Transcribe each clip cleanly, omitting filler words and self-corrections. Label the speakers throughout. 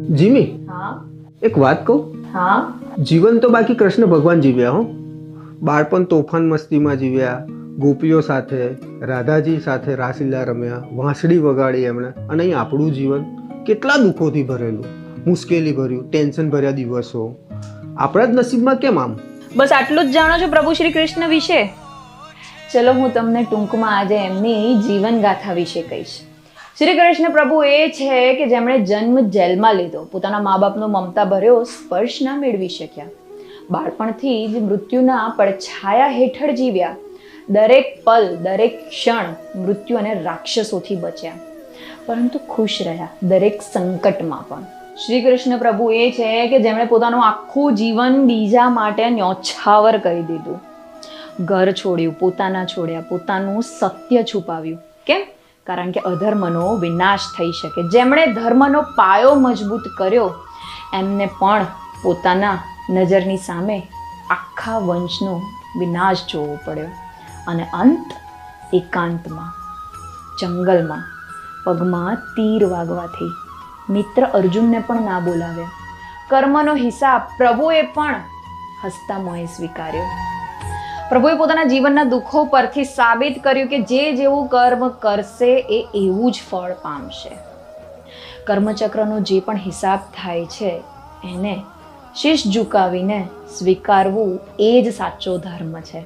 Speaker 1: Jimmy,
Speaker 2: હા
Speaker 1: એક વાત કહું,
Speaker 2: હા
Speaker 1: જીવન તો બાકી કૃષ્ણ ભગવાન જીવ્યા હો. બાળપણ તોફાન મસ્તીમાં જીવ્યા, ગોપીઓ સાથે, રાધાજી સાથે રાસલીલા રમ્યા, વાંસળી વગાડી એમણે. અને અહીં આપણું જીવન કેટલા દુઃખોથી ભરેલું, મુશ્કેલી ભર્યું, ટેન્શન ભર્યા દિવસો. આપણા જ નસીબમાં કેમ આમ?
Speaker 2: બસ આટલું જ જાણો છો પ્રભુ શ્રી કૃષ્ણ વિશે? ચલો હું તમને ટૂંકમાં આજે એમની જીવન ગાથા વિશે કહીશ. શ્રી કૃષ્ણ પ્રભુ એ છે કે જેમણે જન્મ જેલમાં લીધો, પોતાના મા બાપનો મમતા ભર્યો સ્પર્શ ના મેળવી શક્યા, બાળપણથી જ મૃત્યુના પડછાયા હેઠળ જીવ્યા, દરેક પલ દરેક ક્ષણ મૃત્યુ અને રાક્ષસોથી બચ્યા, પરંતુ ખુશ રહ્યા દરેક સંકટમાં પણ. શ્રી કૃષ્ણ પ્રભુ એ છે કે જેમણે પોતાનું આખું જીવન બીજા માટે ન્યોછાવર કરી દીધું, ઘર છોડ્યું, પોતાના છોડ્યા, પોતાનું સત્ય છુપાવ્યું. કેમ? કારણ કે અધર્મનો વિનાશ થઈ શકે. જેમણે ધર્મનો પાયો મજબૂત કર્યો એમને પણ પોતાના નજરની સામે આખા વંશનો વિનાશ જોવો પડ્યો. અને અંત એકાંતમાં, જંગલમાં, પગમાં તીર વાગવાથી મિત્ર અર્જુનને પણ ના બોલાવ્યા. કર્મનો હિસાબ પ્રભુએ પણ હસતા મોંએ સ્વીકાર્યો. પ્રભુએ પોતાના જીવનના દુઃખો પરથી સાબિત કર્યું કે જે જેવું કર્મ કરશે એ એવું જ ફળ પામશે. કર્મચક્રનો જે પણ હિસાબ થાય છે એને શીશ ઝુકાવીને સ્વીકારવું એ જ સાચો ધર્મ છે.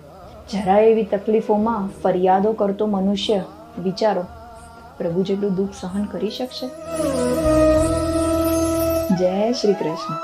Speaker 2: જરા એવી તકલીફોમાં ફરિયાદો કરતો મનુષ્ય, વિચારો પ્રભુ જેટલું દુઃખ સહન કરી શકશે? જય શ્રી કૃષ્ણ.